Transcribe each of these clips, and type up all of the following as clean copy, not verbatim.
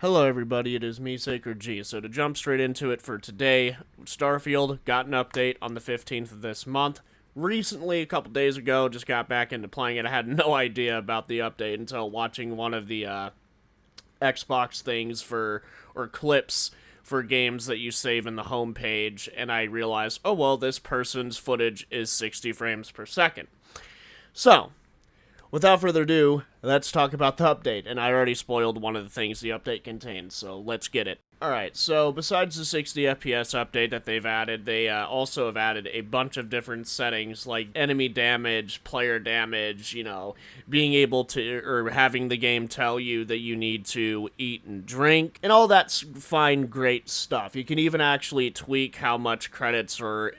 Hello everybody, it is me, Sacred G. So to jump straight into it for today, Starfield got an update on the 15th of this month. Recently, a couple days ago, just got back into playing it. I had no idea about the update until watching one of the Xbox things or clips for games that you save in the home page, and I realized, oh well, this person's footage is 60 frames per second. So, without further ado, let's talk about the update. And I already spoiled one of the things the update contains, so let's get it. Alright, so besides the 60 FPS update that they've added, they also have added a bunch of different settings like enemy damage, player damage, being able to, or having the game tell you that you need to eat and drink, and all that's fine, great stuff. You can even actually tweak how much credits or,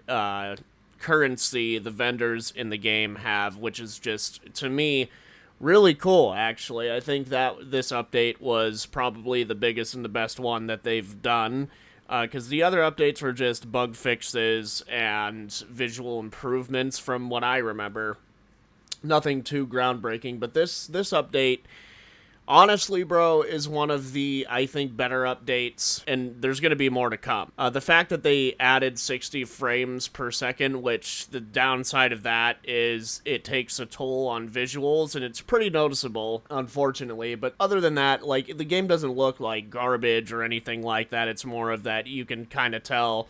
currency the vendors in the game have, which is just, to me, really cool, actually. I think that this update was probably the biggest and the best one that they've done, because the other updates were just bug fixes and visual improvements from what I remember. Nothing too groundbreaking, but this update, honestly, bro, is one of the, I think, better updates, and there's going to be more to come. The fact that they added 60 frames per second, which the downside of that is it takes a toll on visuals, and it's pretty noticeable, unfortunately. But other than that, like, the game doesn't look like garbage or anything like that. It's more of that you can kind of tell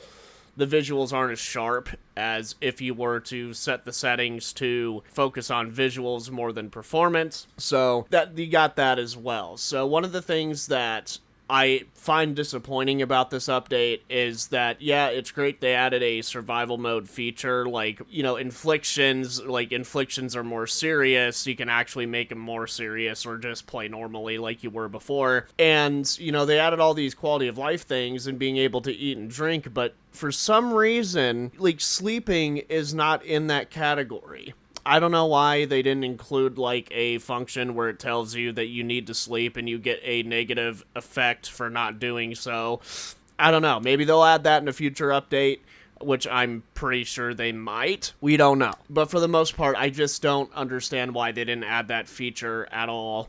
the visuals aren't as sharp as if you were to set the settings to focus on visuals more than performance. So that you got that as well. So one of the things that I find disappointing about this update is that, yeah, it's great they added a survival mode feature, like, inflictions are more serious, you can actually make them more serious or just play normally like you were before, and, they added all these quality of life things and being able to eat and drink, but for some reason, like, sleeping is not in that category. I don't know why they didn't include, like, a function where it tells you that you need to sleep and you get a negative effect for not doing so. I don't know. Maybe they'll add that in a future update, which I'm pretty sure they might. We don't know. But for the most part, I just don't understand why they didn't add that feature at all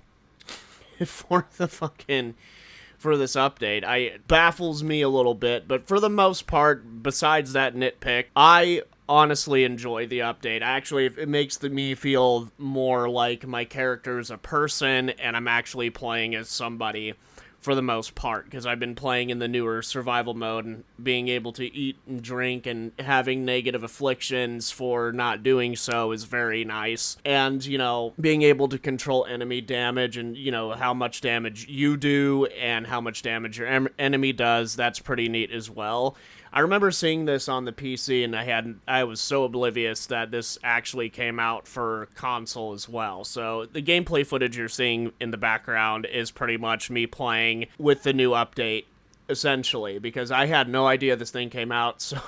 for this update. It baffles me a little bit, but for the most part, besides that nitpick, I honestly enjoy the update. Actually, it makes me feel more like my character is a person and I'm actually playing as somebody for the most part, because I've been playing in the newer survival mode, and being able to eat and drink and having negative afflictions for not doing so is very nice. And, being able to control enemy damage and, how much damage you do and how much damage your enemy does, that's pretty neat as well. I remember seeing this on the PC, and I was so oblivious that this actually came out for console as well. So the gameplay footage you're seeing in the background is pretty much me playing with the new update, essentially, because I had no idea this thing came out. So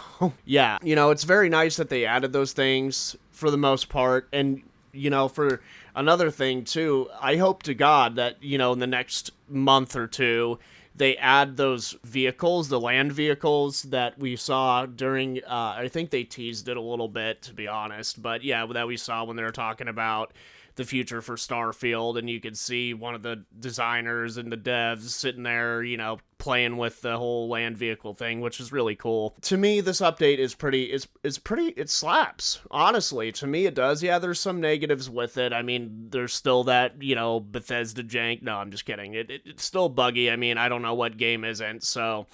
yeah, it's very nice that they added those things for the most part. And for another thing too, I hope to God that, in the next month or two, they add those vehicles, the land vehicles that we saw during, I think they teased it a little bit, to be honest, but yeah, that we saw when they were talking about the future for Starfield, and you could see one of the designers and the devs sitting there, playing with the whole land vehicle thing, which is really cool. To me, this update is it slaps. Honestly, to me it does. Yeah, there's some negatives with it. I mean, there's still that, Bethesda jank. No, I'm just kidding. It's still buggy. I mean, I don't know what game isn't, so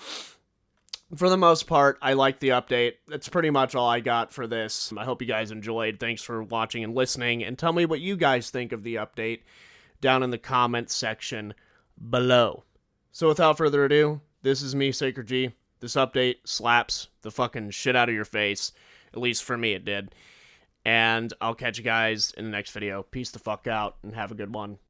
for the most part, I like the update. That's pretty much all I got for this. I hope you guys enjoyed. Thanks for watching and listening, and tell me what you guys think of the update down in the comments section below. So without further ado, this is me, Sacred G. This update slaps the fucking shit out of your face. At least for me it did. And I'll catch you guys in the next video. Peace the fuck out, and have a good one.